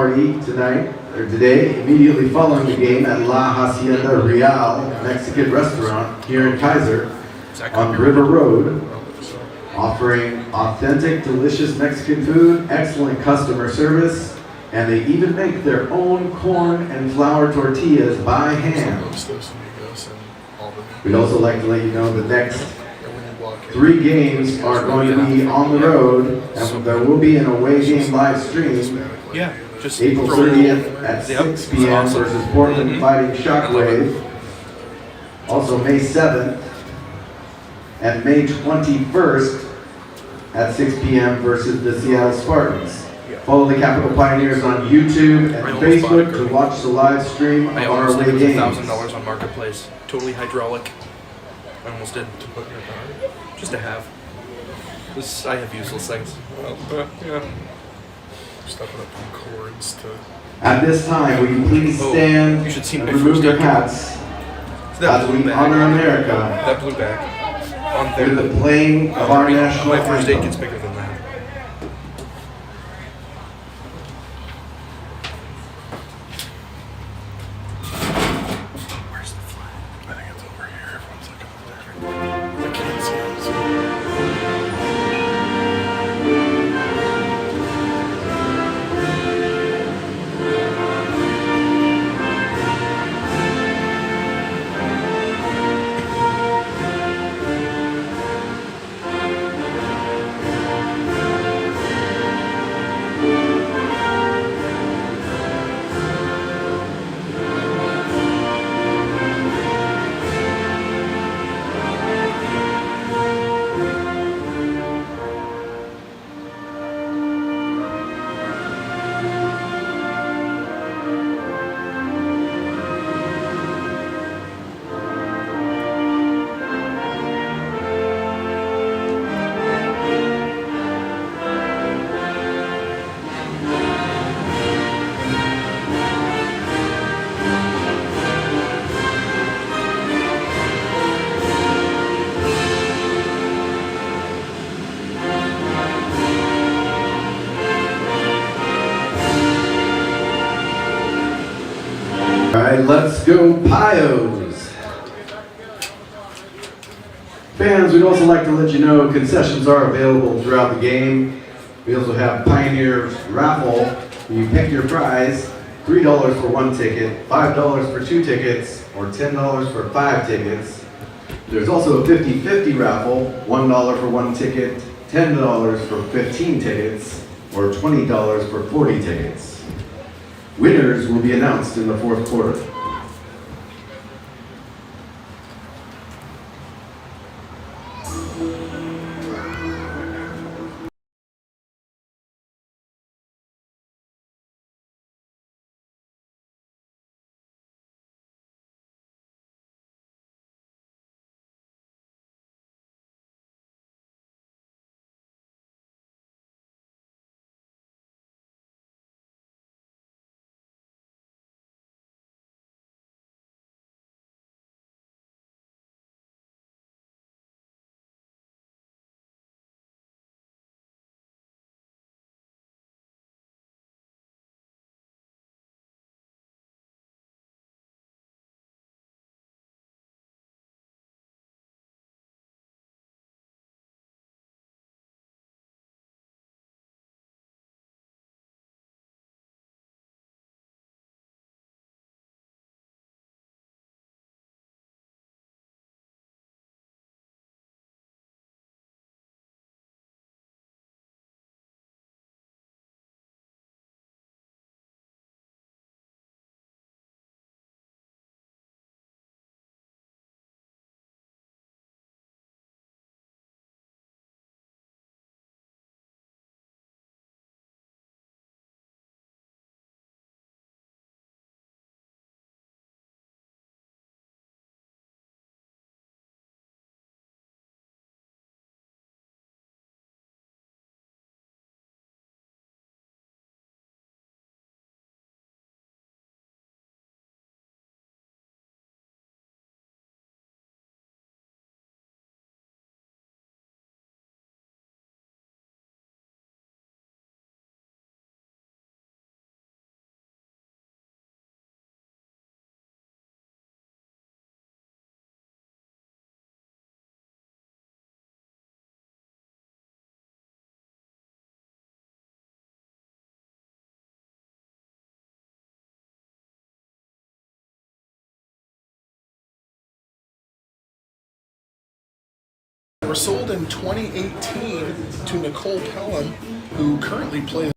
party today, immediately following the game at La Hacienda Real Mexican restaurant here in Kaiser on River Road, offering authentic, delicious Mexican food, excellent customer service, and they even make their own corn and flour tortillas by hand. We'd also like to let you know the next 3 games are going to be on the road, and there will be an away game live stream. Yeah, just April 30th at 6 p.m. versus Portland Fighting Shockwave. Also May 7th and May 21st at 6 p.m. versus the Seattle Spartans. Follow the Capital Pioneers on YouTube and Facebook to watch the live stream of our away games. $1,000 on Marketplace. Totally hydraulic. I almost did. To put in your car? Just to have. I have useless things. Yeah. Stepping up from cords to. At this time, will you please stand you should see and my remove first your aid hats That as blue we bag. honor America That blue bag. On there. with the playing of our national My first aid anthem. gets bigger than that. Where's the flag? I think it's over here. Everyone's looking up there. I can't see it. So. All right, let's go Pios. Fans, we'd also like to let you know concessions are available throughout the game. We also have Pioneer Raffle. You pick your prize, $3 for 1 ticket, $5 for 2 tickets, or $10 for 5 tickets. There's also a 50-50 raffle, $1 for 1 ticket, $10 for 15 tickets, or $20 for 40 tickets. Winners will be announced in the 4th quarter. were sold in 2018 to Nicole Pelham, who currently plays.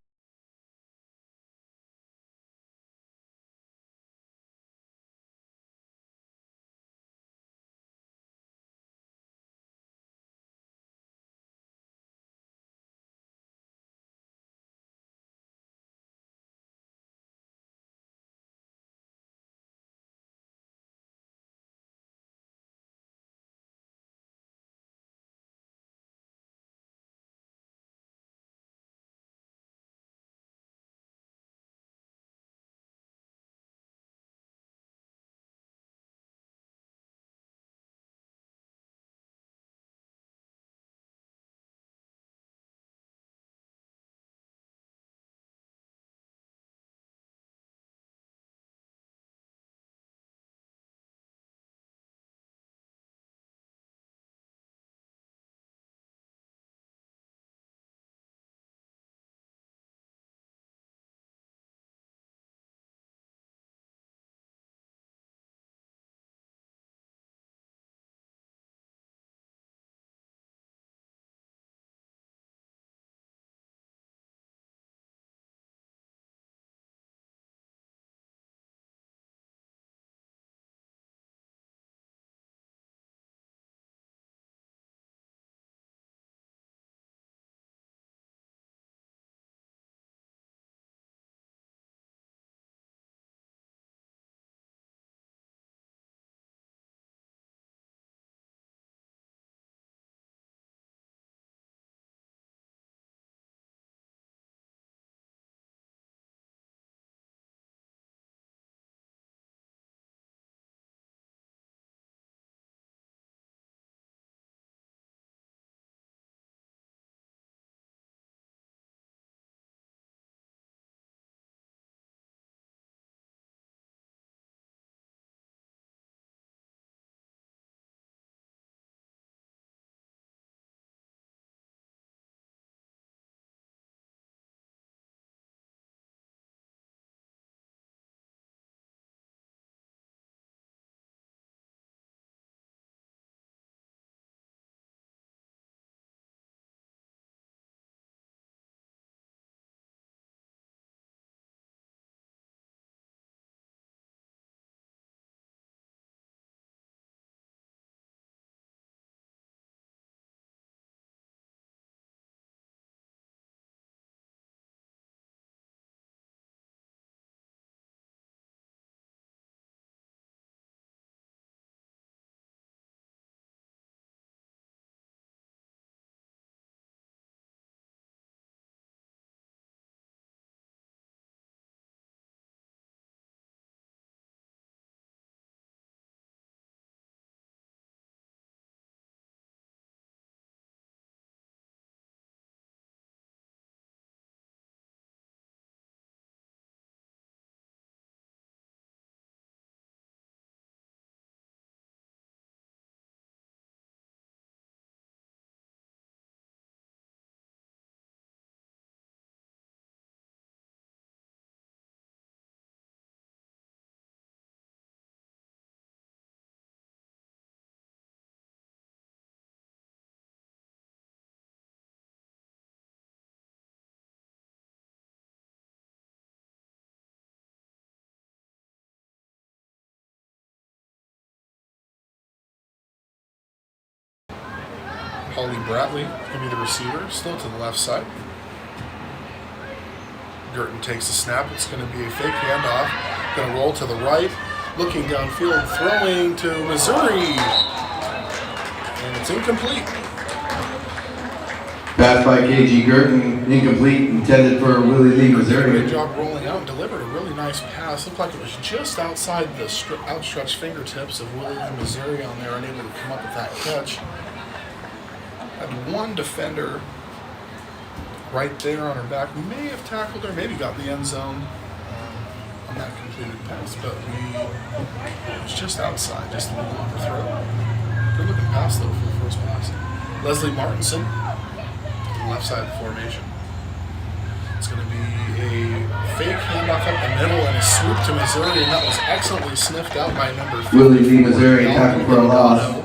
Holly Bratley going to be the receiver, still to the left side. Girton takes the snap. It's going to be a fake handoff. Going to roll to the right, looking downfield, throwing to Missouri. And it's incomplete. Pass by KG Girton, incomplete, intended for Willie Lee, Missouri. Great job rolling out and delivered a really nice pass. Looked like it was just outside the outstretched fingertips of Willie Lee, Missouri on there, unable to come up with that catch. Had one defender right there on her back. We may have tackled her, maybe got the end zone on that completed pass, but it was just outside, just a little overthrow. Good looking pass though for the first pass. Leslie Martinson, left side of the formation. It's going to be a fake handoff up the middle and a swoop to Missouri, and that was excellently sniffed out by number 50. Willie Lee, Missouri, tackled for a loss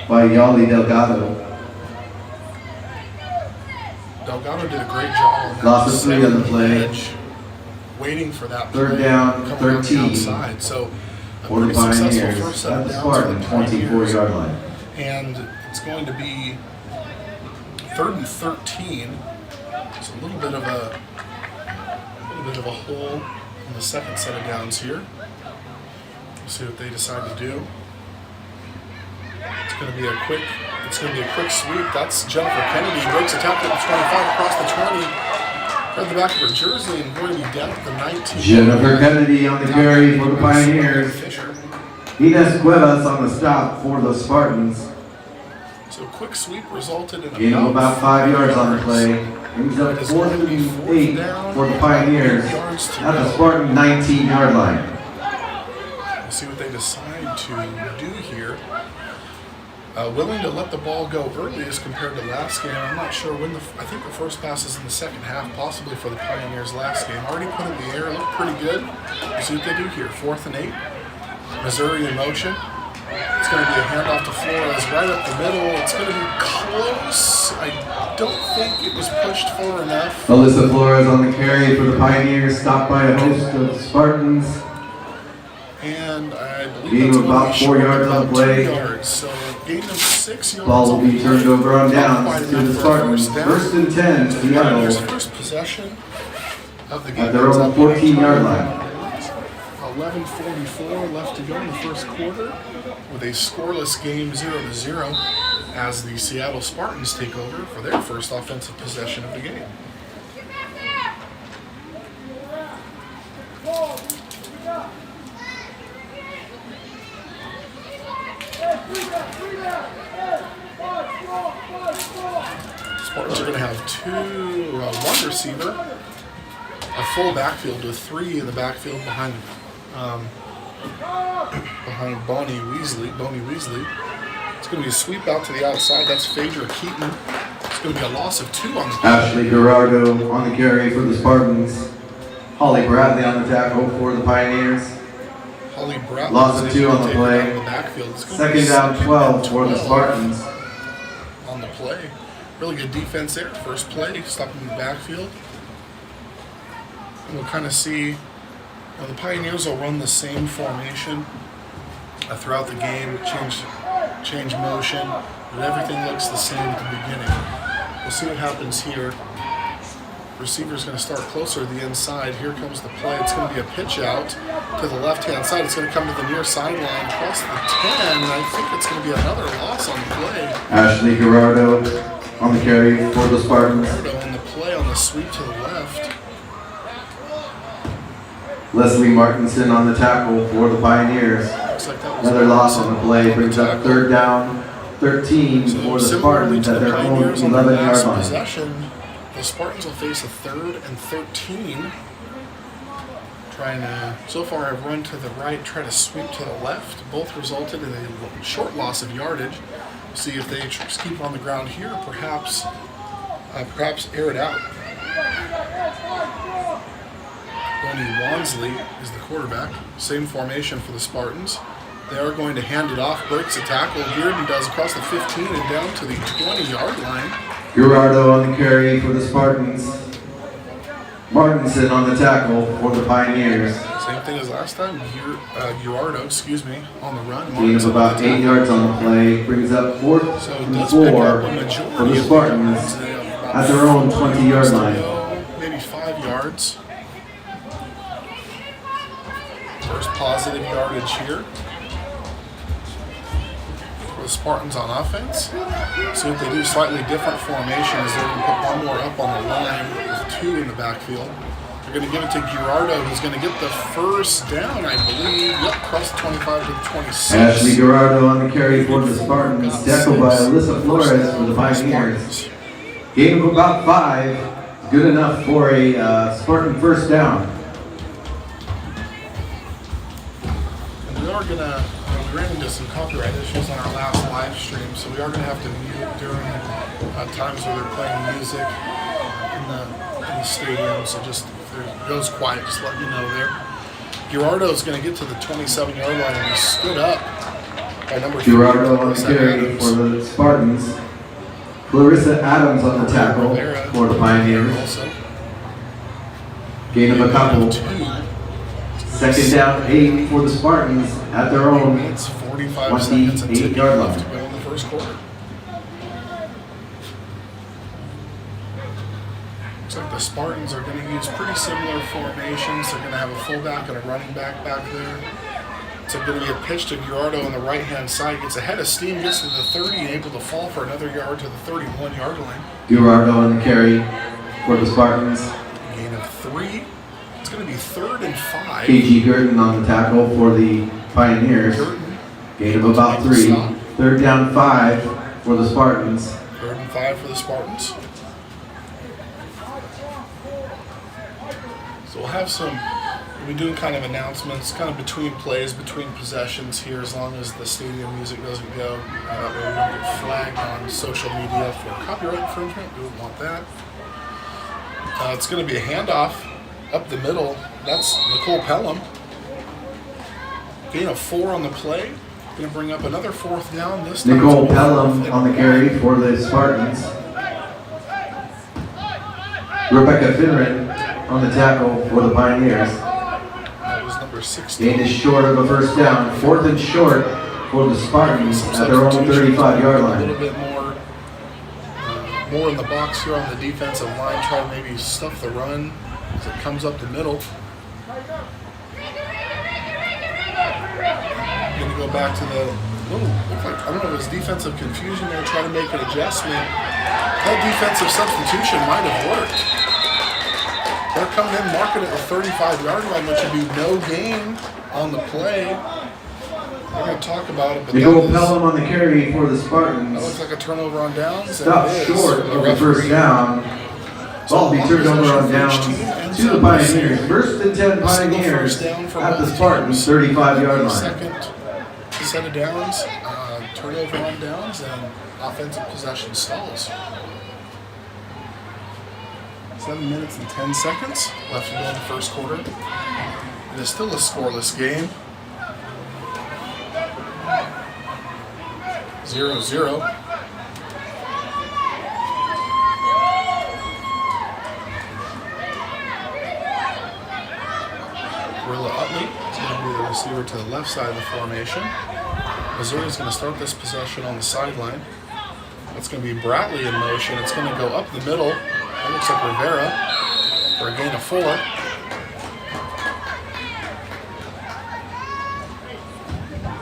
by Yali Delgado. Delgado did a great job on that. Loss of 3 on the play. Edge, waiting for that Third play down, coming 13. on the outside. So a For the pretty successful Pioneers first set at of the downs Spartan for the Pioneers. 24-yard line. And it's going to be 3rd and 13. It's a little bit of a hole in the second set of downs here. We'll see what they decide to do. It's going to be a quick sweep. That's Jennifer Kennedy. Breaks a tackle at the 25 across the 20. Got the back of her jersey and going to be down at the 19. Jennifer Kennedy on the carry for the Pioneers. Ines Cuevas on the stop for the Spartans. So quick sweep resulted in Gain of about 5 yards on the play. Brings up 4th and 8 for the Pioneers at the Spartan 19-yard line. We'll see what they decide to do here. Willing to let the ball go early as compared to last game. I'm not sure when I think the first pass is in the second half, possibly for the Pioneers last game. Already put in the air, looked pretty good. We'll see what they do here. 4th and 8. Missouri in motion. It's going to be a handoff to Flores right up the middle. It's going to be close. I don't think it was pushed far enough. Alyssa Flores on the carry for the Pioneers, stopped by a host of Spartans. And I believe Gain that's of going about to be 4 short, yards on about the play. 2 yards. So gain of 6 yards. Ball will on be the turned play. over on Not downs quite to enough the for a Spartans. first down. 1st and 10, So the Pioneers' Seattle first possession of the game. at their own 14-yard line. 11:44 left to go in the first quarter with a scoreless game 0-0 as the Seattle Spartans take over for their first offensive possession of the game. Spartans are going to have one receiver, a full backfield with 3 in the backfield behind Bonnie Weasley. It's going to be a sweep out to the outside. That's Phaedra Keaton. It's going to be a loss of 2 on the play. Ashley Gerardo on the carry for the Spartans. Holly Bradley on the tackle for the Pioneers. Holly Bradley. Loss of 2 on the Take play. it out of the backfield. It's going to be 2nd down 2nd 12 for the 12 Spartans. on the play. Really good defense there. First play, stopping the backfield. And we'll kind of see, the Pioneers will run the same formation throughout the game, change motion, but everything looks the same at the beginning. We'll see what happens here. Receiver's going to start closer to the inside. Here comes the play. It's going to be a pitch out to the left-hand side. It's going to come to the near sideline across the 10. I think it's going to be another loss on the play. Ashley Gerardo on the carry for the Spartans. Gerardo on the play on the sweep to the left. Leslie Martinson on the tackle for the Pioneers. Looks like that was Another loss on the play brings up 3rd down 13 for the Spartans at their own 11-yard line. Possession, the Spartans will face a 3rd and 13. Trying to, so far have run to the right, try to sweep to the left. Both resulted in a short loss of yardage. See if they just keep on the ground here, perhaps air it out. Bonnie Wansley is the quarterback. Same formation for the Spartans. They are going to hand it off, breaks a tackle. Bearden does across the 15 and down to the 20-yard line. Gerardo on the carry for the Spartans. Martinson on the tackle for the Pioneers. Same thing as last time. Gerardo, on the run. Gain of about 8 yards on the play brings up 4th So it and does 4 pick up a for majority the of Spartans yards. They have about at their own 4 20-yard yards to line. go, maybe 5 yards. First positive yardage here for the Spartans on offense. See what they do, slightly different formation as they're going to put one more up on the line with 2 in the backfield. They're going to give it to Gerardo, who's going to get the first down, I believe. Yep, across the 25 to the 26. Ashley Gerardo on the carry for the Spartans. Tackled by Alyssa Flores for the Pioneers. Gain of about 5. Good enough for a Spartan first down. And we are going to, we ran into some copyright issues on our last live stream, so we are going to have to mute during times where they're playing music in the stadium. So just if it goes quiet, just let me know there. Gerardo is going to get to the 27-yard line and he stood up by number 3. Gerardo on the carry for the Spartans. Clarissa Adams on the tackle Rivera for the Pioneers. also. Gain of a couple. 2. Second down 8 for the Spartans at their own It's 45 seconds and 2 28-yard left to line. go in the first quarter. Looks like the Spartans are going to use pretty similar formations. They're going to have a fullback and a running back there. It's going to be a pitch to Guardo on the right-hand side. Gets ahead of steam, gets to the 30, and able to fall for another yard to the 31-yard line. Guardo on the carry for the Spartans. Gain of 3. It's going to be 3rd and 5. KG Gurton on the tackle for the Pioneers. Gurton, Gain of about 3. Third down 5 for the Spartans. 3rd and 5 for the Spartans. So we'll have we'll be doing kind of announcements, kind of between plays, between possessions here, as long as the stadium music doesn't go. That way we don't get flagged on social media for copyright infringement. We don't want that. It's going to be a handoff up the middle. That's Nicole Pelham. Gain of 4 on the play. Going to bring up another 4th down. This time Nicole Pelham on the carry for the Spartans. Rebecca Finran on the tackle for the Pioneers. That was number 16. Gain is short of a first down. 4th and short for the Spartans at their own 35-yard A line. little bit more in the box here on the defensive line. Try to maybe stuff the run as it comes up the middle. Going to go back to the look like, I don't know, it was defensive confusion there. Try to make an adjustment. That defensive substitution might have worked. They're coming in, marking it at the 35-yard line, which would be no gain on the play. We're going to talk about it, but Nicole Pelham on the carry for the Spartans. that looks like a turnover on downs. Stopped short of the first down. Ball be turned over on downs to the Pioneers. First and 10 Pioneers at the Spartans 35-yard line. Second set of downs, turnover on downs, and offensive possession stalls. 7 minutes and 10 seconds left to go in the first quarter. It is still a scoreless game. 0-0. Rilla Utley is going to be the receiver to the left side of the formation. Missouri is going to start this possession on the sideline. That's going to be Bratley in motion. It's going to go up the middle. That looks like Rivera for a gain of 4.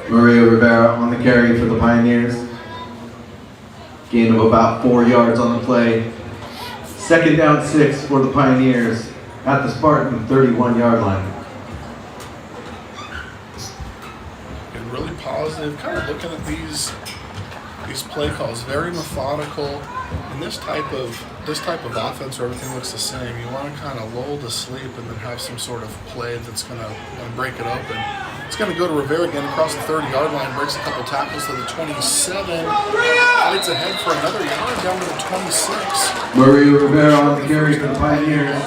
Maria Rivera on the carry for the Pioneers. Gain of about 4 yards on the play. Second down 6 for the Pioneers at the Spartan 31-yard line. Been really positive. Kind of looking at these play calls, very methodical. In this type of offense where everything looks the same, you want to kind of lull to sleep and then have some sort of play that's going to break it open. It's going to go to Rivera again across the 30-yard line, breaks a couple tackles to the 27, fights ahead for another yard down to the 26. Maria Rivera on the carry for the Pioneers.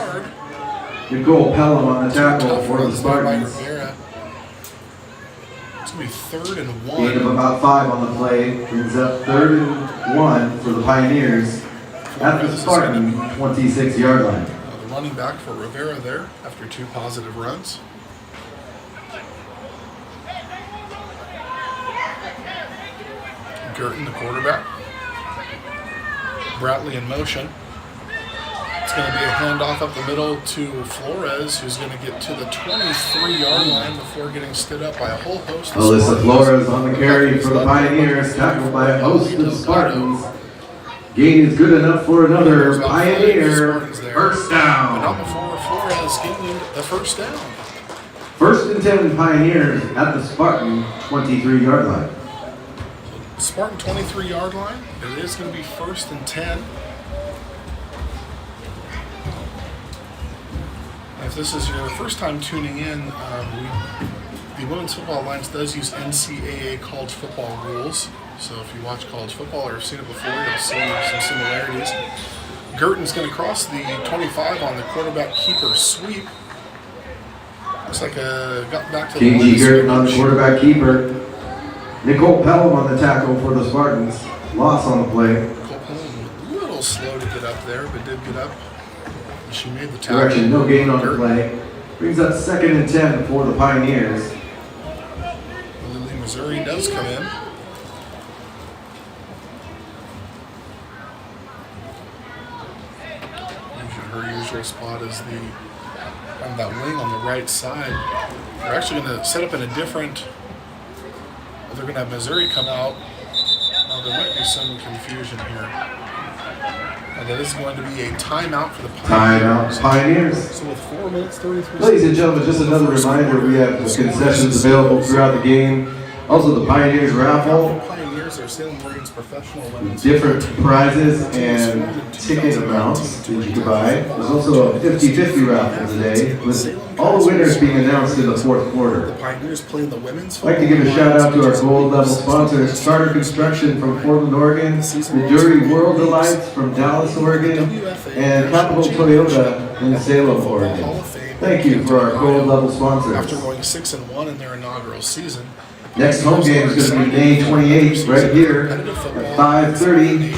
Nicole Pelham on the tackle for the Spartans. It's going to be 3rd and 1. Gain of about 5 on the play. Brings up 3rd and 1 for the Pioneers at the Spartan 26-yard line. The running back for Rivera there after 2 positive runs. Gurton, the quarterback. Bratley in motion. It's going to be a handoff up the middle to Flores, who's going to get to the 23-yard line before getting stood up by a whole host of Alyssa Spartans. Flores on the carry for the Pioneers, tackled by a host of Spartans. Gain is good enough for another Pioneer first But not down. before Flores gained the first down. First and 10 Pioneers at the Spartan 23-yard line. Spartan 23-yard line. It is going to be 1st and 10. If this is your first time tuning in, the Women's Football Alliance does use NCAA college football rules. So if you watch college football or have seen it before, you'll see some similarities. Gurton's going to cross the 25 on the quarterback keeper sweep. Looks like got back to the line KG of Gurton on the scrimmage. quarterback keeper. Nicole Pelham on the tackle for the Spartans. Loss on the play. Cole Pelham there, but did get up. She made the tackle. Correction, no gain on the play. Brings up 2nd and 10 for the Pioneers. Lily, Missouri does come in. Her usual spot is on that wing on the right side. They're actually going to set up in a different. They're going to have Missouri come out. There might be some confusion here. And it is going to be a timeout for the Pioneers. Timeout, Pioneers. So with 4 minutes, 33 Ladies and gentlemen, just another reminder, we have concessions available throughout the game. Also, the Pioneers raffle. Pioneers are Salem Morgan's professional women's Different prizes and ticket amounts that you can buy. There's also a 50-50 raffle today, with all the winners being announced in the 4th quarter. The Pioneers play in the women's. I'd like to give a shout out to our gold level sponsors, Starter Construction from Portland, Oregon, Missouri World Delights from Dallas, Oregon, and Capital Toyota in Salem, Oregon. Thank you for our gold level After sponsors. going 6-1 in their inaugural season. Next home game is going to be May 28th, right here at 5:30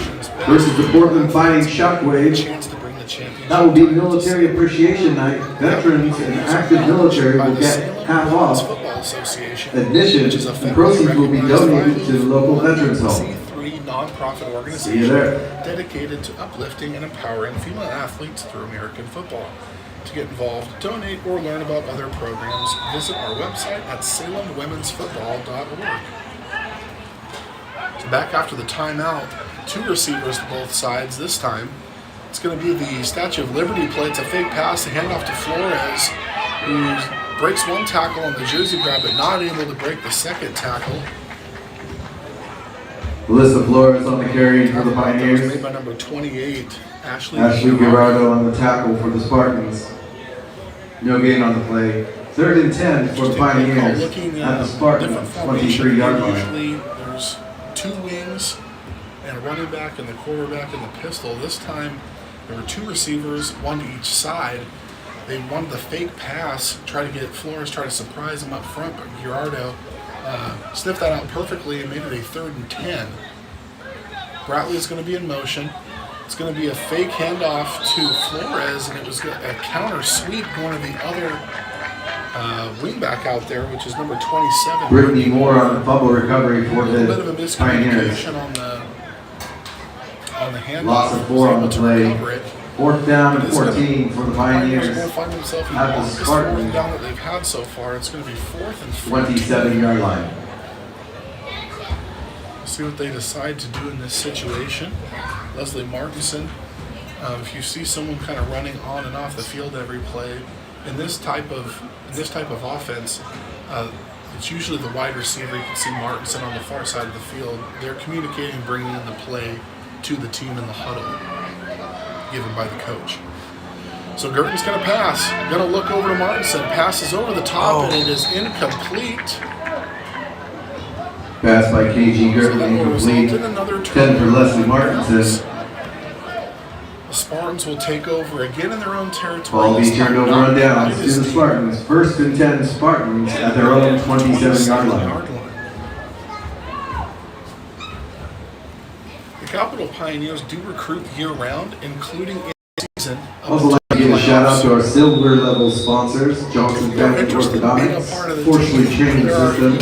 versus the Portland Fighting Shockwaves. Chance to bring the championship. That will be Military Appreciation Night. Veterans and active military will get half off Football Association, admission, and proceeds will be donated to the local veterans home. C3 nonprofit See organization you there. dedicated to uplifting and empowering female athletes through American football. To get involved, donate, or learn about other programs, visit our website at salemwomen'sfootball.org. So back after the timeout, 2 receivers to both sides this time. It's going to be the Statue of Liberty play. It's a fake pass, a handoff to Flores, who breaks 1 tackle on the jersey grab, but not able to break the 2nd tackle. Melissa Flores on the carry for the That was Pioneers. made by number 28, Ashley Gerardo on the tackle for the Spartans. No gain on the play. 3rd and 10 for the Pioneers Looking at the at Spartans, different formation, 23-yard line. usually there's 2 wings and a running back and the quarterback and the pistol. This time there were 2 receivers, 1 to each side. They wanted the fake pass, try to get Flores, try to surprise him up front, but Gerardo sniffed that out perfectly and made it a 3rd and 10. Bradley is going to be in motion. It's going to be a fake handoff to Flores, and it was a counter sweep going to the other wingback out there, which is number 27. Brittany Moore on the fumble recovery for A little bit of a the Pioneers. miscommunication on the handoff. Loss of 4 on the Was able to play. recover it. 4th down and 14 for the Pioneers Pioneers. will find themselves in the at the longest Spartan. 4th down that they've had so far. It's going to be 4th and 14. 27-yard line. See what they decide to do in this situation. Leslie Martinson, if you see someone kind of running on and off the field every play, in this type of offense, it's usually the wide receiver. You can see Martinson on the far side of the field. They're communicating, bringing in the play to the team in the huddle, given by the coach. So Girton's going to pass. Going to look over to Martinson. Passes over the top, and it is incomplete. Pass by KG So Gertley that will result incomplete. in another 10 for turnover. Leslie Martinson. The Spartans will take over again in their own territory. Ball This being turned time over not on downs behind to the his Spartans. 1st and 10 Spartans at their own 27-yard line. The Capital Pioneers do recruit year-round, including in season. Also like to give a shout out to our silver level sponsors, Johnson Family Orthodontics, Fortunately Training System,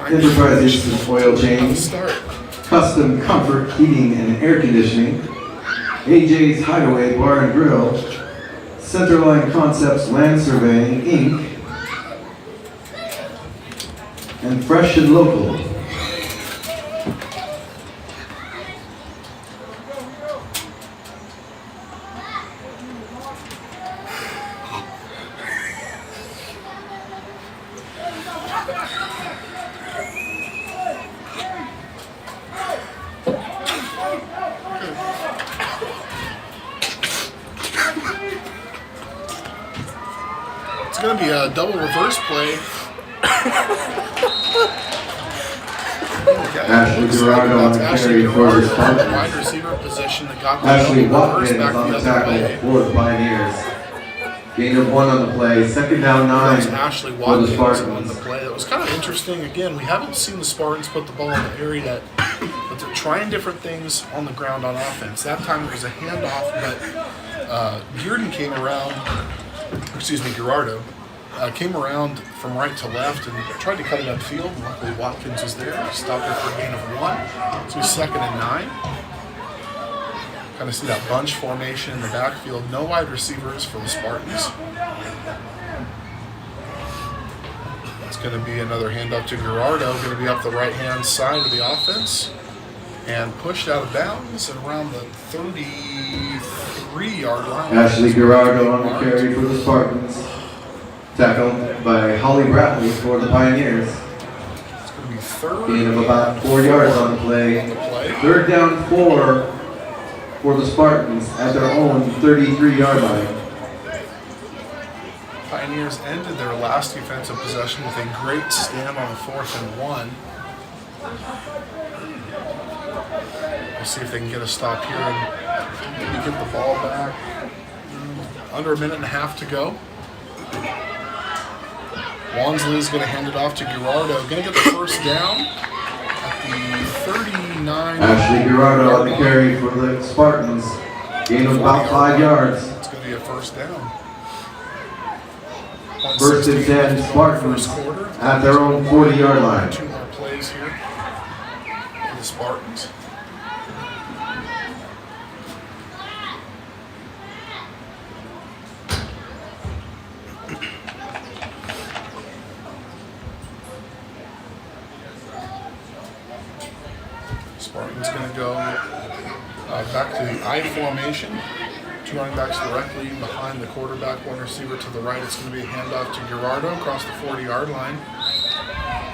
Enterprise Instant Oil Change, Custom Comfort Heating and Air Conditioning, AJ's Hideaway Bar and Grill, Centerline Concepts Land Surveying, Inc., and Fresh and Local. It's going to be a double reverse play. Ashley Gerardo on the carry for the Spartans. Wide receiver position that got the Ashley double reverse Watkins back on the the other tackle way. for the Pioneers. Gain of 1 on the play. Second down, That 9 was Ashley for the Watkins on the Spartans. play. That was kind of interesting. Again, we haven't seen the Spartans put the ball in the air yet, but they're trying different things on the ground on offense. That time it was a handoff, but Gearden came around, Gerardo, came around from right to left and tried to cut it upfield. Luckily, Watkins was there, stopped it for a gain of 1. So it's 2nd and 9. Kind of see that bunch formation in the backfield. No wide receivers for the Spartans. It's going to be another handoff to Gerardo, going to be up the right-hand side of the offense and pushed out of bounds at around the 33-yard line. Ashley Gerardo on the carry for the Spartans. Tackled by Holly Bradley for the Pioneers. It's going to be third. Gain of about 4 yards on the play. Third down 4 for the Spartans at their own 33-yard line. Pioneers ended their last defensive possession with a great stand on 4th and 1. We'll see if they can get a stop here and maybe get the ball back. Under a minute and a half to go. Wansley is going to hand it off to Gerardo. Going to get the first down at the 39. Ashley Gerardo on the carry for the Spartans. Gain of about 5 yards. It's going to be a first down. First and 10 Spartans at their own 40-yard line. 2 more plays here for the Spartans. Spartans going to go back to the I formation. 2 running backs directly behind the quarterback, 1 receiver to the right. It's going to be a handoff to Gerardo across the 40-yard line.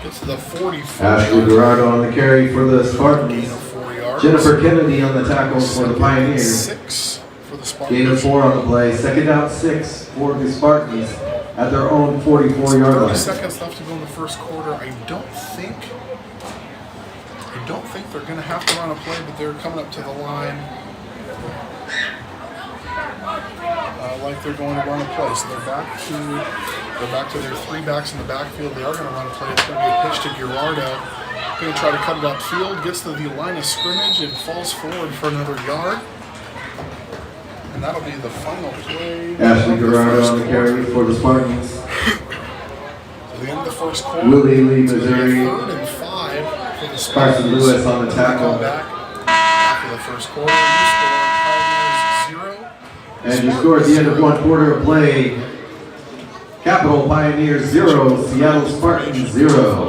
Gets to the 44. Ashley Gerardo on the carry for the Gain Spartans. of 4 yards. Jennifer Kennedy on the tackle for the Pioneers. 6 for the Spartans. Gain of 4 on the play. Second down 6 for the Spartans at their own 44-yard 30 line. seconds left to go in the first quarter. I don't think they're going to have to run a play, but they're coming up to the line like they're going to run a play. So they're back to their 3 backs in the backfield. They are going to run a play. It's going to be a pitch to Gerardo. Going to try to cut it upfield. Gets to the line of scrimmage and falls forward for another yard. And that'll be the final play. Ashley Gerardo on the carry for the Spartans. So the end of the first quarter. Willie Lee, It's gonna be Missouri. 3rd and 5 for the Carson Spartans. Lewis on the tackle. Come back after the first quarter. You score Pioneers 0. And you score at the end of 1 quarter of play. Capital Pioneers 0, Seattle Spartans 0.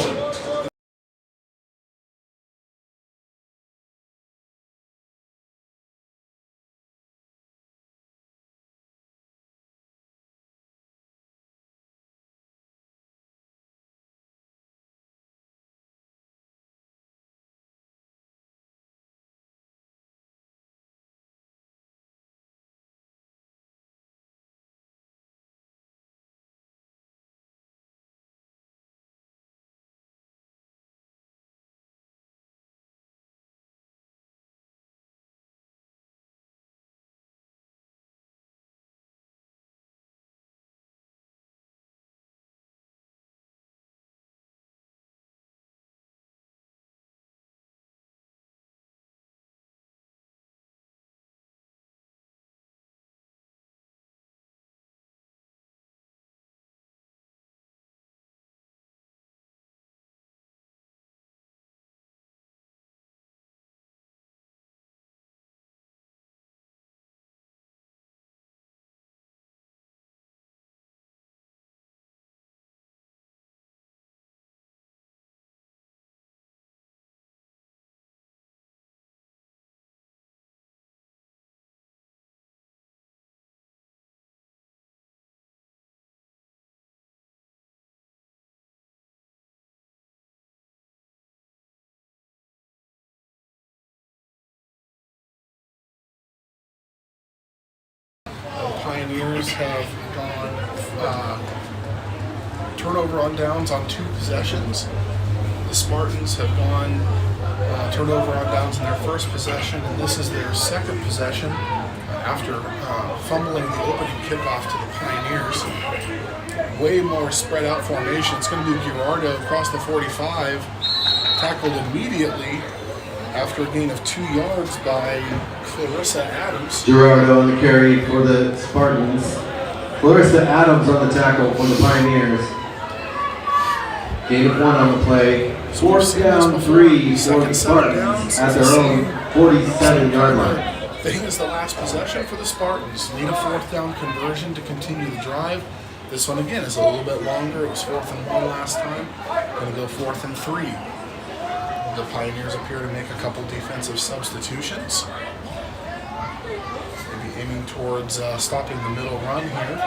Pioneers have gone turnover on downs on 2 possessions. The Spartans have gone turnover on downs in their first possession, and this is their second possession after fumbling the opening kickoff to the Pioneers. Way more spread out formation. It's going to be Girardo across the 45, tackled immediately after a gain of 2 yards by Clarissa Adams. Girardo on the carry for the Spartans. Clarissa Adams on the tackle for the Pioneers. Gain of 1 on the play. Fourth down 3 for the Spartans at their own 47-yard line. Thing is the last possession for the Spartans. Need a 4th down conversion to continue the drive. This one again is a little bit longer. It was 4th and 1 last time. Going to go 4th and 3. The Pioneers appear to make a couple defensive substitutions. Maybe aiming towards stopping the middle run here.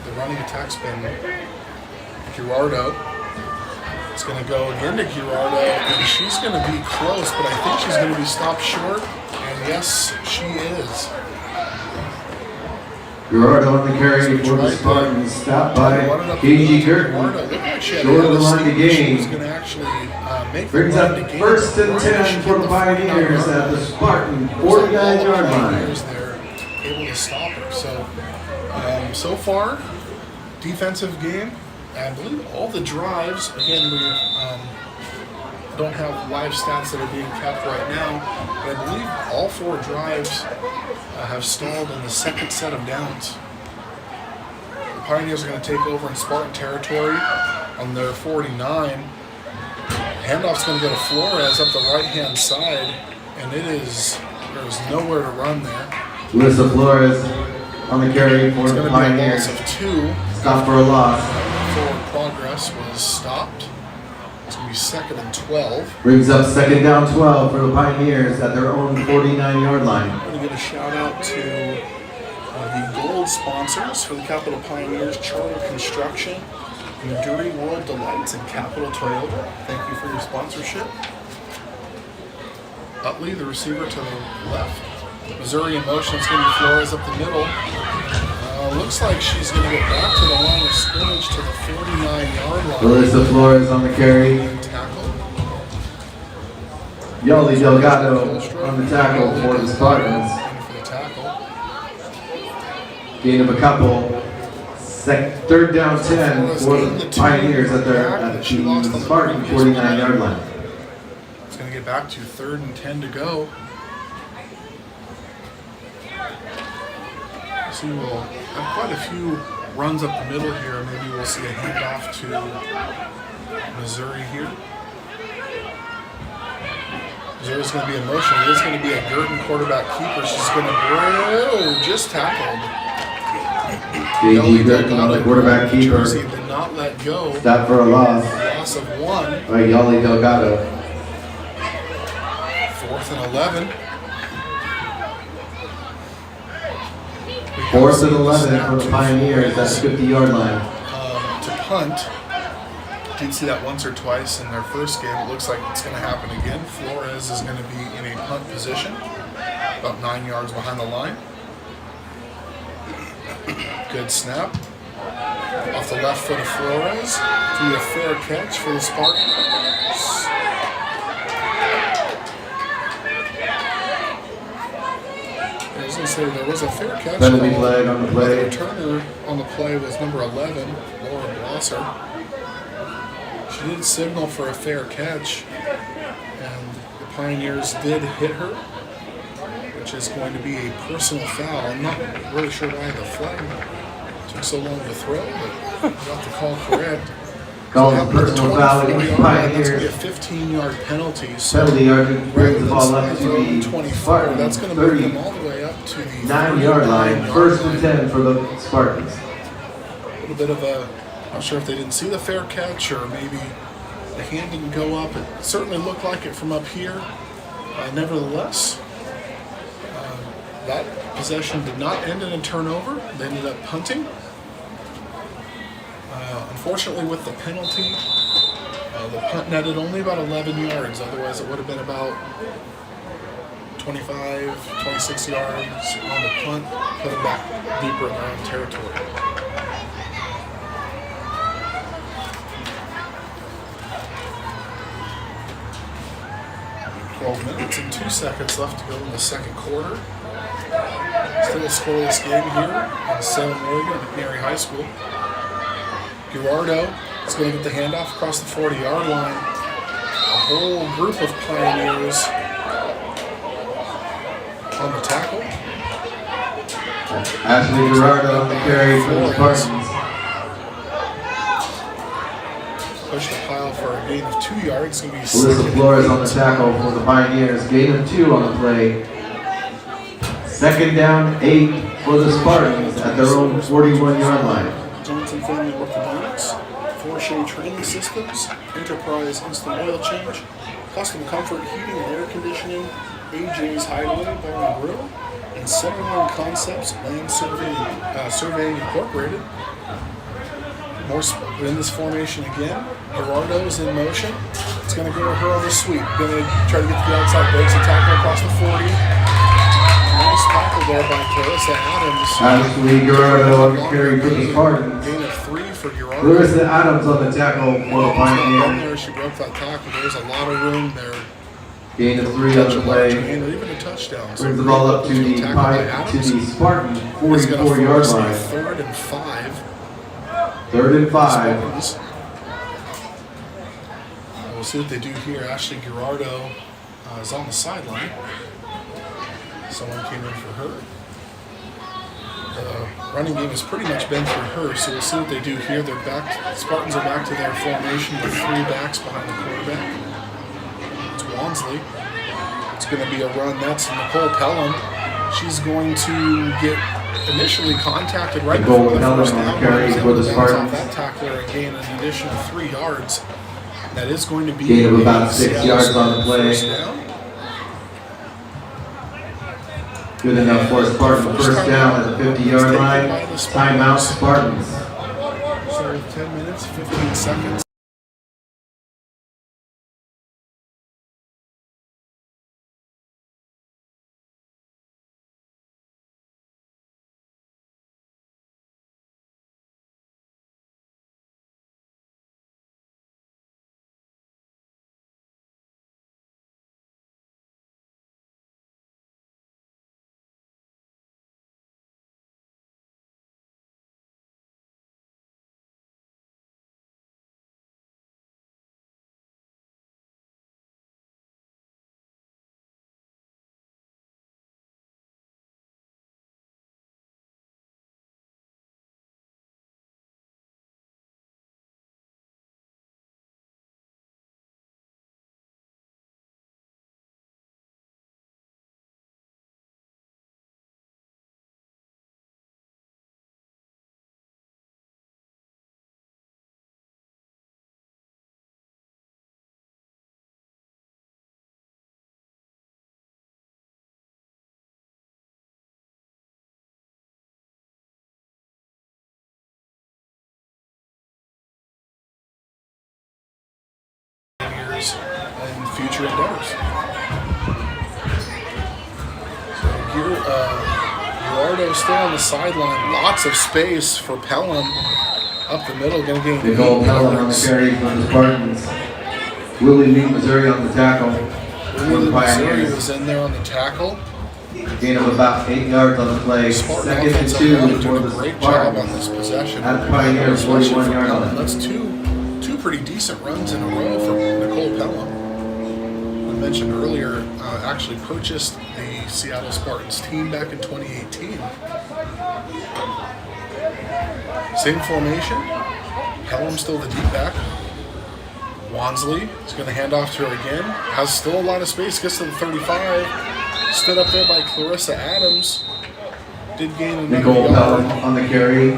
The running attack's been Girardo. It's going to go again to Girardo, and she's going to be close, but I think she's going to be stopped short. And yes, she is. Girardo on the carry for the Spartans, stopped by KG Curtin. Short of the line to gain. Brings up 1st and 10 for the Pioneers at the Spartan 49-yard line. They're able to stop her. So far, defensive game. I believe all the drives, again, we don't have live stats that are being kept right now, but I believe all 4 drives have stalled in the 2nd set of downs. The Pioneers are going to take over in Spartan territory on their 49. Handoff's going to go to Flores up the right-hand side, and there's nowhere to run there. Melissa Flores on the carry for the Pioneers. It's going to be a loss of 2. Stop for a loss. Forward progress was stopped. It's going to be 2nd and 12. Brings up 2nd down 12 for the Pioneers at their own 49-yard line. I'm going to give a shout out to the gold sponsors for the Capital Pioneers: Charter Construction, Enduring World Delights, and Capital Toyota. Thank you for your sponsorship. Utley, the receiver to the left. Missouri in motion. It's going to be Flores up the middle. Looks like she's going to get back to the line of scrimmage to the 49-yard line. Melissa Flores on the carry. Tackle. Yali Delgado on the tackle for the Spartans. For the tackle. Gain of a couple. 3rd down 10 for the Pioneers at the Spartan 49-yard line. It's going to get back to 3rd and 10 to go. So we'll have quite a few runs up the middle here. Maybe we'll see a handoff to Missouri here. Missouri's going to be in motion. It is going to be a Girton quarterback keeper. She's going to just tackled. KG Curtin on the quarterback keeper. Jersey did not let go. Stop for a loss. Loss of 1. By Yali Delgado. 4th and 11. 4th and 11 for the Pioneers at the 50-yard line. To punt. Did see that once or twice in their first game. It looks like it's going to happen again. Flores is going to be in a punt position, about 9 yards behind the line. Good snap. Off the left foot of Flores. To be a fair catch for the Spartans. I was going to say there was a fair catch. Penalty flag on the play. The returner on the play was number 11, Laura Blosser. She did signal for a fair catch, and the Pioneers did hit her, which is going to be a personal foul. I'm not really sure why the flag took so long to throw, but got the call correct. Called a personal foul against That's going to Pioneers. be a 15-yard penalty. So Penalty yard brings the ball up to the 24. Spartan That's going to move them all the way up to the 39-yard line. 1st and 10 for the Spartans. A little bit of a, not sure if they didn't see the fair catch or maybe the hand didn't go up. It certainly looked like it from up here. Nevertheless, that possession did not end in a turnover. They ended up punting. Unfortunately, with the penalty, the punt netted only about 11 yards. Otherwise, it would have been about 25, 26 yards on the punt, put them back deeper in their own territory. 12 minutes and 2 2 seconds left to go in the second quarter. Still a scoreless game here in Southern Oregon at McNary High School. Gerardo is going to get the handoff across the 40-yard line. A whole group of Pioneers on the tackle. Ashley Gerardo on the carry for the Spartans. Push the pile for a gain of 2 yards. It's going to be Alyssa Flores on the tackle for the Pioneers. Gain of 2 on the play. Second down, 8 for the Spartans at their own 41-yard line. Johnson Family Orthodontics, Forshey Training Systems, Enterprise Instant Oil Change, Custom Comfort Heating and Air Conditioning, AJ's Hideaway Bar and Grill, and Centerline Concepts Land Surveying Incorporated. More in this formation again. Gerardo's in motion. It's going to go to her on the sweep. Going to try to get to the outside, breaks the tackle across the 40. Nice tackle there by Clarissa Adams. Ashley Gerardo on the carry for the Spartans. Gain of 3 for Gerardo. Clarissa Adams on the tackle for the Pioneers. There, she broke that tackle. There's a lot of room there. Gain of 3 on the play. Gain or even a touchdown. Brings the ball up to the Spartan 44-yard line. 3rd and 5. 3rd and 5. We'll see what they do here. Ashley Gerardo is on the sideline. Someone came in for her. The running game has pretty much been through her, so we'll see what they do here. They're back. Spartans are back to their formation with 3 backs behind the quarterback. It's Wansley. It's going to be a run. That's Nicole Pelham. She's going to get initially contacted right before the first down. Carry for the Spartans. That tackler and gain an additional 3 yards. That is going to be gain of about 6 yards on the play. Good enough for Spartan. First down at the 50-yard line. Timeout Spartans. So 10 minutes, 15 seconds. And future endeavors. So here, Gerardo still on the sideline. Lots of space for Pelham up the middle. Going to gain Big old Pelham on the carry for the Spartans. Willie Lee, Missouri on the tackle for the Pioneers. Was in there on the tackle. Gain of about 8 yards on the play. Second and 2 for the great job on Spartans. this possession. At the Pioneers 41-yard line. That's two pretty decent runs in a row for Nicole Pelham. I mentioned earlier, actually purchased the Seattle Spartans team back in 2018. Same formation. Pelham still the deep back. Wansley is going to hand off to her again. Has still a lot of space. Gets to the 35. Stood up there by Clarissa Adams. Did gain another Nicole yard. Pelham on the carry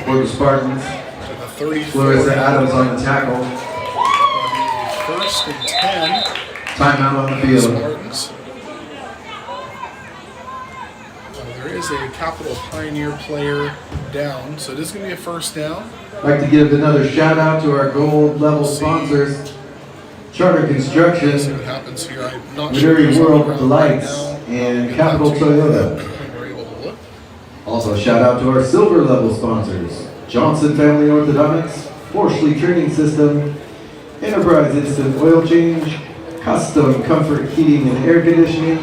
for the Spartans. To the 34. Clarissa Adams on the tackle. First and 10. Timeout on the field. Spartans. There is a Capital Pioneer player down, so it is going to be a first down. I'd like to give another shout out to our gold level sponsors, Charter See Construction, what happens here. I'm not sure Missouri who's on the World ground Delights, right now. and Capital Toyota. We're able to look. Also shout out to our silver level sponsors, Johnson Family Orthodontics, Forshey Training System, Enterprise Instant Oil Change, Custom Comfort Heating and Air Conditioning,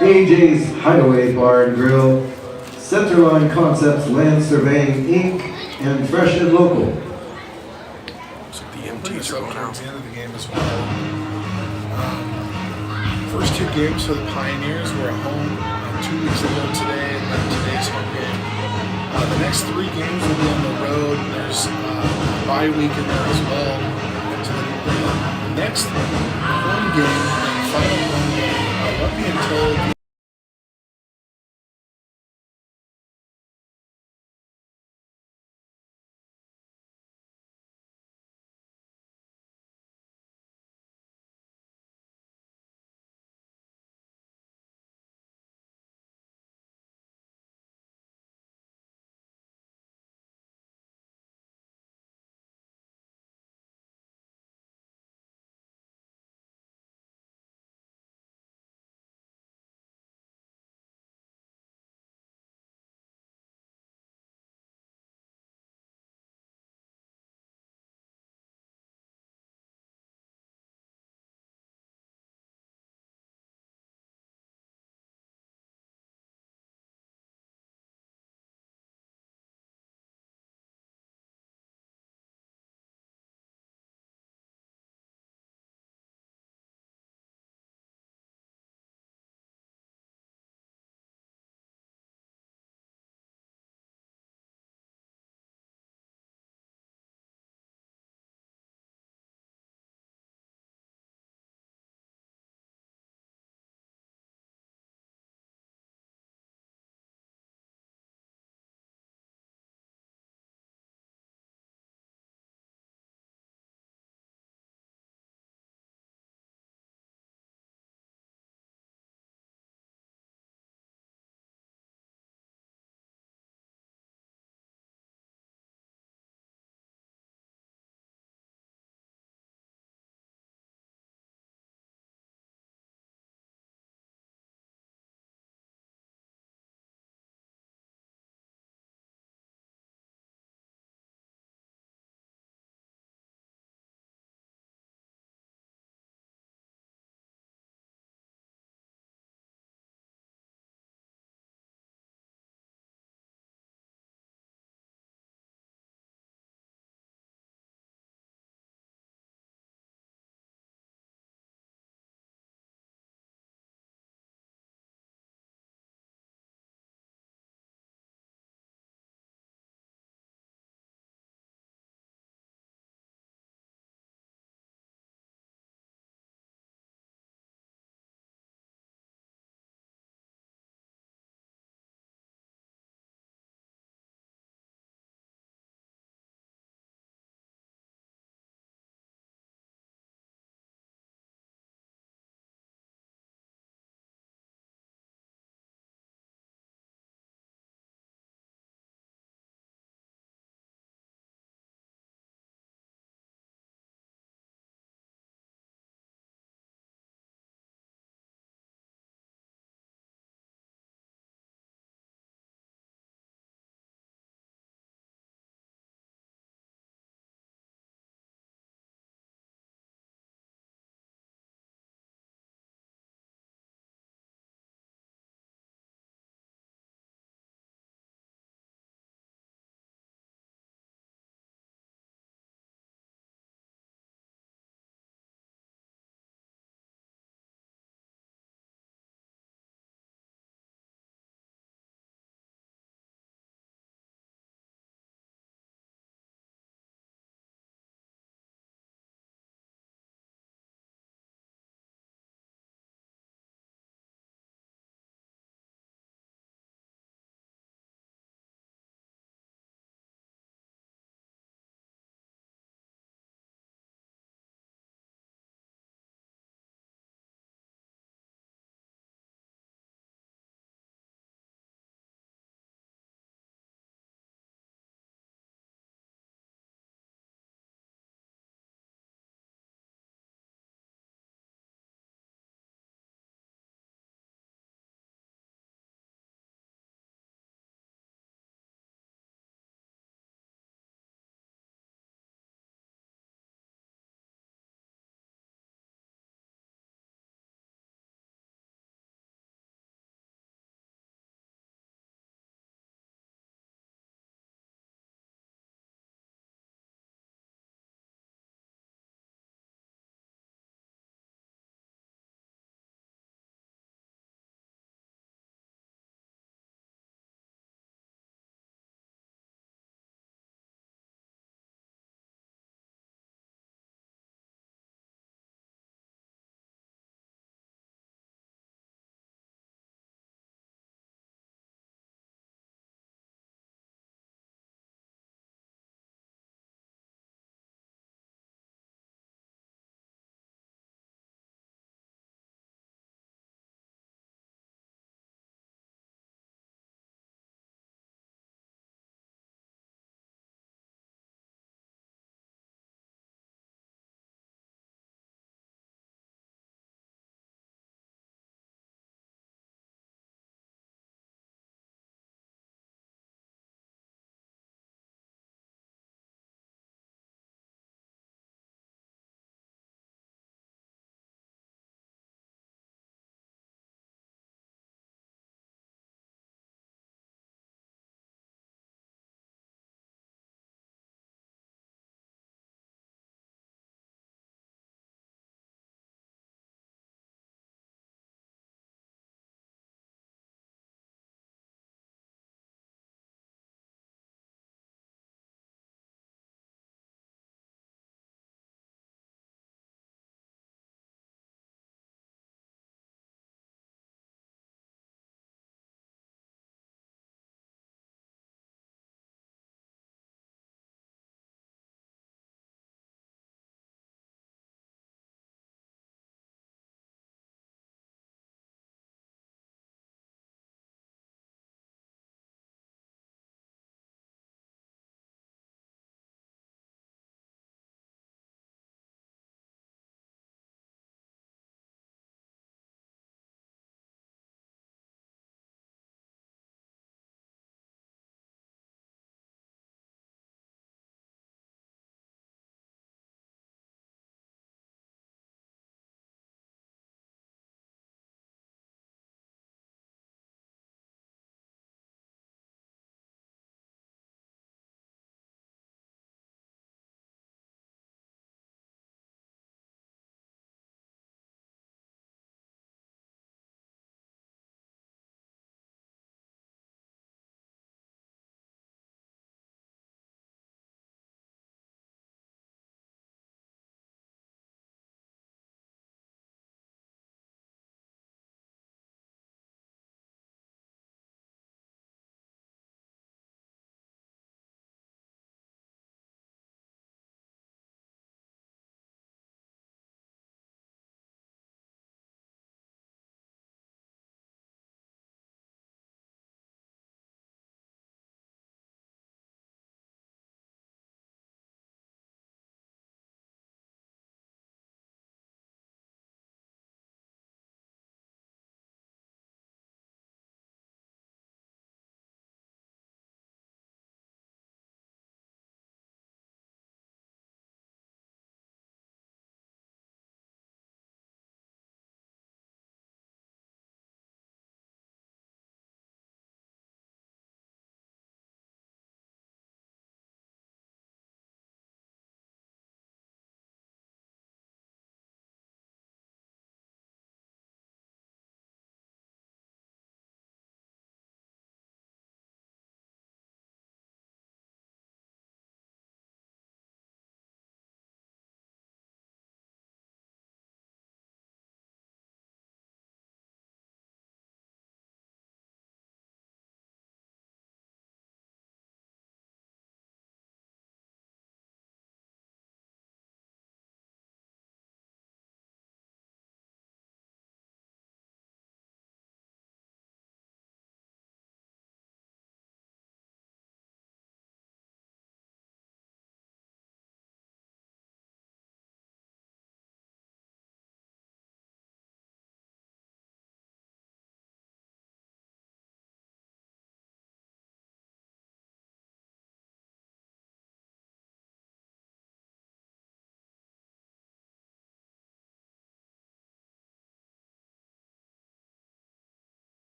AJ's Hideaway Bar and Grill, Centerline Concepts Land Surveying Inc., and Fresh and Local. Looks like the Bring MTs us are up going towards out. the end of the game as well. First two games for the Pioneers were at home 2 weeks ago today, and then today's home game. The next three games will be on the road, and there's a bye week in there as well. So the next home game and final home game won't be until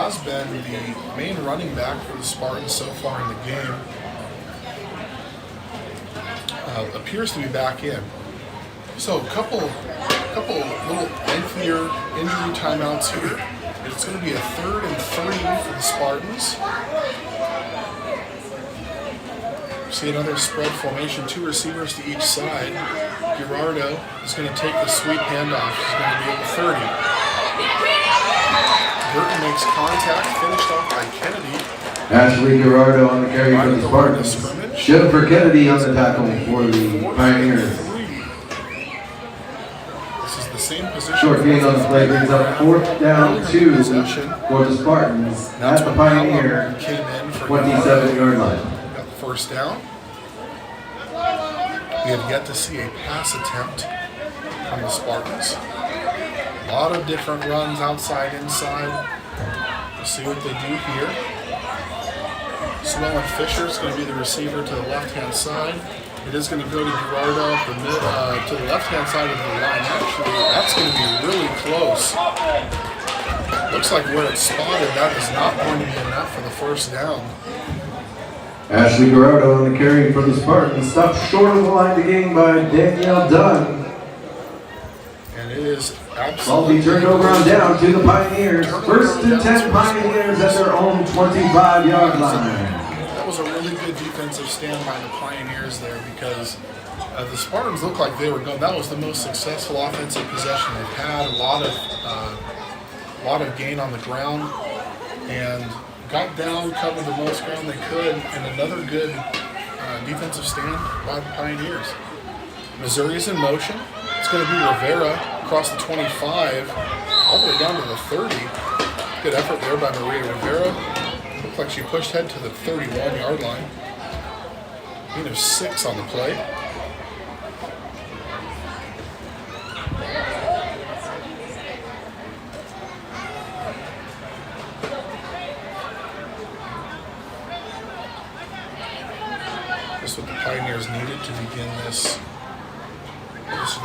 has been the main running back for the Spartans so far in the game, appears to be back in. So a couple little lengthier injury timeouts here. It's going to be a 3rd and 30 for the Spartans. See another spread formation, 2 receivers to each side. Gerardo is going to take the sweep handoff. He's going to be at the 30. Burton makes contact, finished off by Kennedy. Ashley Gerardo on the carry for the Spartans. Shift for Kennedy on the tackle for the Pioneers. This is the same position. Short gain on the play brings up 4th down 2 for the Spartans at the Pioneer 27-yard line. Got the first down. We have yet to see a pass attempt from the Spartans. A lot of different runs outside, inside. We'll see what they do here. Swellen Fisher is going to be the receiver to the left-hand side. It is going to go to Gerardo to the left-hand side of the line. Actually, that's going to be really close. Looks like where it's spotted, that is not going to be enough for the first down. Ashley Gerardo on the carry for the Spartans. Stopped short of the line to gain by Danielle Dunn. And it is absolutely... Ball be turned over on down to the Pioneers. 1st and 10 Pioneers at their own 25-yard line. That was a really good defensive stand by the Pioneers there because the Spartans looked like they were going. That was the most successful offensive possession they've had. A lot of gain on the ground and got down, covered the most ground they could, and another good defensive stand by the Pioneers. Missouri is in motion. It's going to be Rivera across the 25, all the way down to the 30. Good effort there by Maria Rivera. Looked like she pushed ahead to the 31-yard line. Gain of 6 on the play. That's what the Pioneers needed to begin this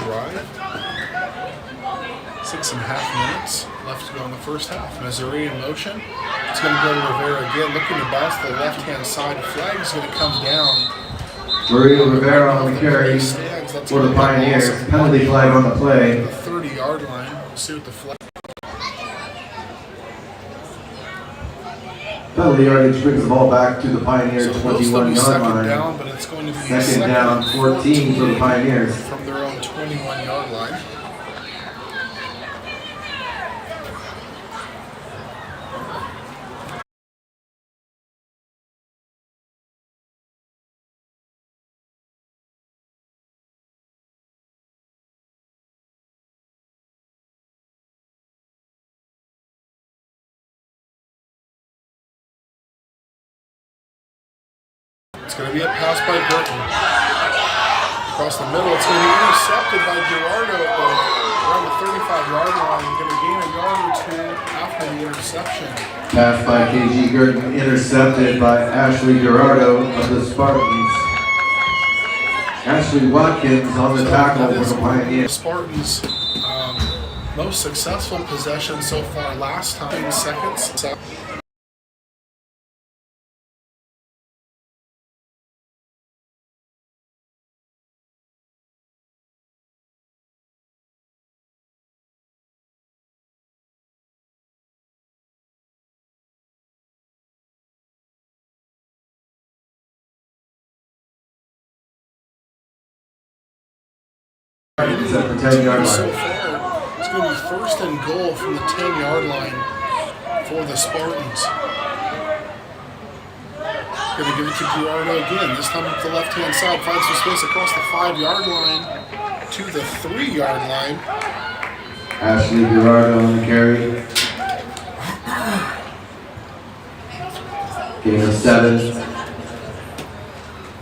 drive. 6.5 minutes left to go in the first half. Missouri in motion. It's going to go to Rivera again, looking to bounce to the left-hand side. Flag is going to come down. Maria Rivera on the carry for the Pioneers. Penalty flag on the play. The 30-yard line. We'll see what the flag. Penalty yardage brings the ball back to the Pioneers' So it will still be 21-yard second line. down, but it's going to be Second down, 14 for the Pioneers. from their own 21-yard line. It's going to be a pass by Burton. Across the middle, it's going to be intercepted by Gerardo around the 35-yard line. Going to gain a yard or 2 after the interception. Pass by KG Gurdon, intercepted by Ashley Gerardo of the Spartans. Ashley Watkins on the tackle for the The Pioneers. Spartans' most successful possession so far last time, seconds. It's at the 10-yard So line. far, it's going to be 1st and goal from the 10-yard line for the Spartans. Going to give it to Gerardo again. This time up the left-hand side, finds some space across the 5-yard line to the 3-yard line. Ashley Gerardo on the carry. Gain of 7.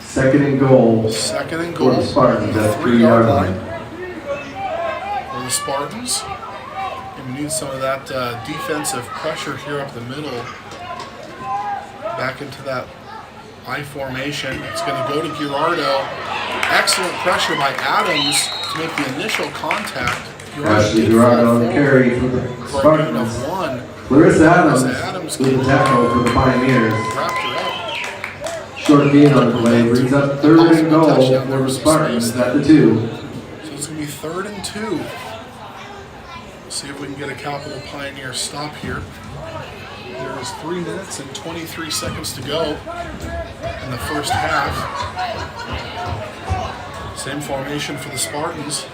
Second and goal Second and for goal. the Spartans at 3-yard 3-yard line. For the Spartans. And we need some of that defensive pressure here up the middle. Back into that I formation. It's going to go to Gerardo. Excellent pressure by Adams to make the initial contact. Ashley Gerardo on the carry for the For a gain of Spartans. 1. Clarissa Adams Adams Spartans with the tackle for the Pioneers. wrapped her up. Short gain on the play brings up 3rd and goal for the Spartans at the 2. So it's going to be 3rd and 2. See if we can get a Capital Pioneer stop here. There is 3 minutes and 23 seconds to go in the first half. Same formation for the Spartans.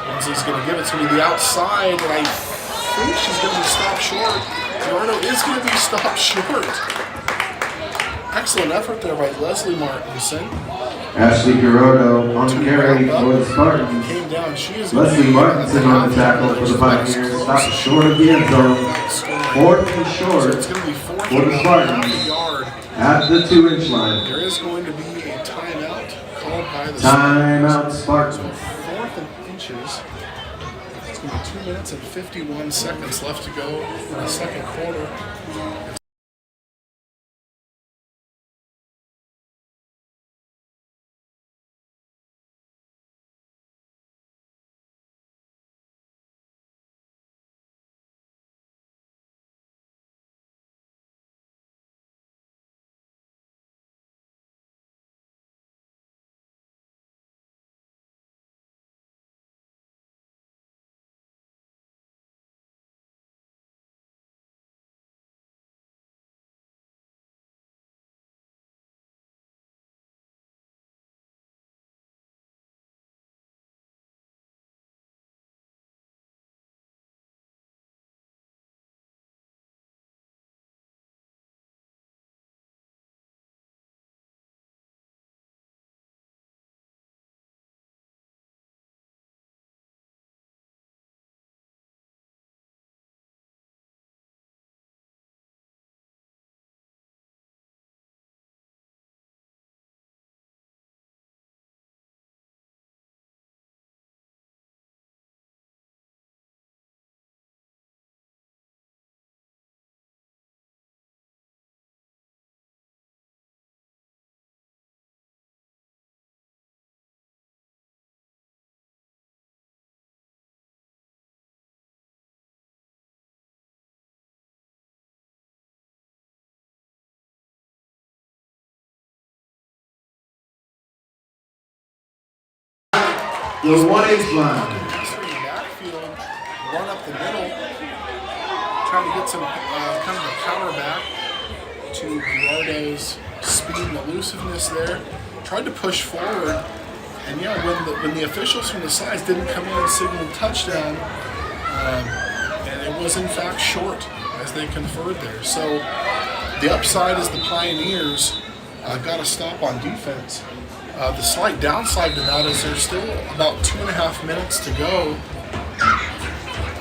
Lindsay's going to give it to me the outside, and I think she's going to be stopped short. Gerardo is going to be stopped short. Excellent effort there by Leslie Martinson. Ashley Gerardo on the carry for the Spartans. Came down. She is Leslie Martinson on the tackle for the Pioneers. Stopped short of the end zone. 4th and short So it's going to be 4th for the and Spartans yard. at the 2-inch line. There is going to be a timeout called by the Timeout So Spartans. 4th and inches. It's going to be 2 minutes and 51 seconds left to go in the second quarter. The 1-inch line. Mastery backfield, run up the middle, trying to get some kind of a power back to Gerardo's speed and elusiveness there. Tried to push forward, and yeah, when the officials from the sides didn't come in and signal touchdown, and it was in fact short as they conferred there. So the upside is the Pioneers got a stop on defense. The slight downside to that is there's still about 2.5 minutes to go,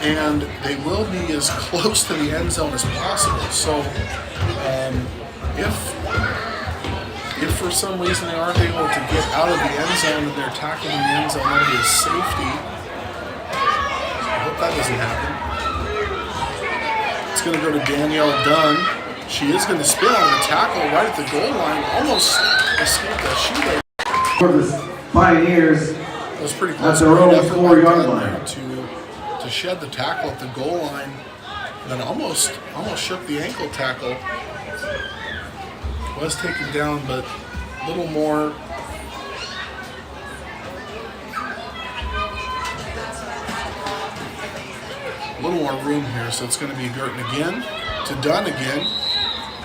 and they will be as close to the end zone as possible. So if for some reason they aren't able to get out of the end zone and they're tackling the end zone, that'll be a safety. I hope that doesn't happen. It's going to go to Danielle Dunn. She is going to spin out of the tackle right at the goal line, almost escaped that shoe. For the Pioneers It was pretty close. at their own Effort by 4-yard Dunn line. to shed the tackle at the goal line, and then almost shook the ankle tackle. Was taken down, but a little more. Room here, so it's going to be Girton again to Dunn again.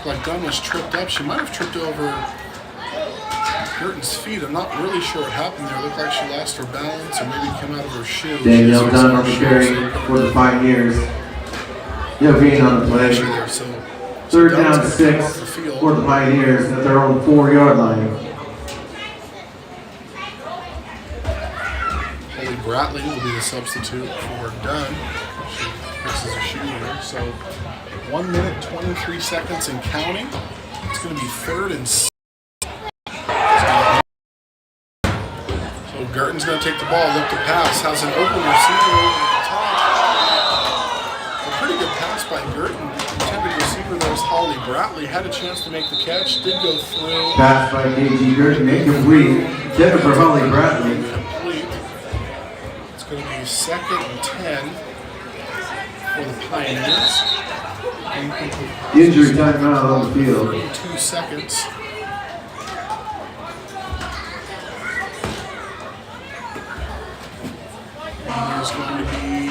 Like Dunn was tripped up. She might have tripped over Girton's feet. I'm not really sure what happened there. It looked like she lost her balance or maybe came out of her shoe. Danielle Dunn on the carry for the Pioneers. Being on the play. There, so 3rd Dunn's down gonna 6 come off the field. for the Pioneers at their own 4-yard line. Holly Bratley will be the substitute for Dunn. She fixes a shoe here. So 1 minute, 23 seconds and counting. It's going to be 3rd and 6. So Girton's going to take the ball, look to pass, has an open receiver over the top. A pretty good pass by Girton. Intended receiver there was Holly Bratley. Had a chance to make the catch, did go through. Pass by KG Girton, incomplete. Intended for Holly Bratley. Complete. It's going to be 2nd and 10 for the Pioneers. Injury timeout on the field. 32 seconds. And there's going to be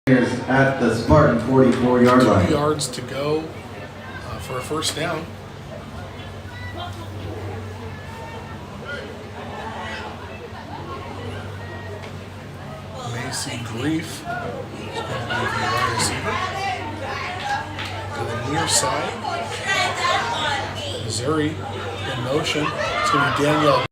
At the Spartan 44-yard 2 line. yards to go for a first down. Macy Grief is going to be the wide receiver. To the near side, Missouri in motion. It's going to be Danielle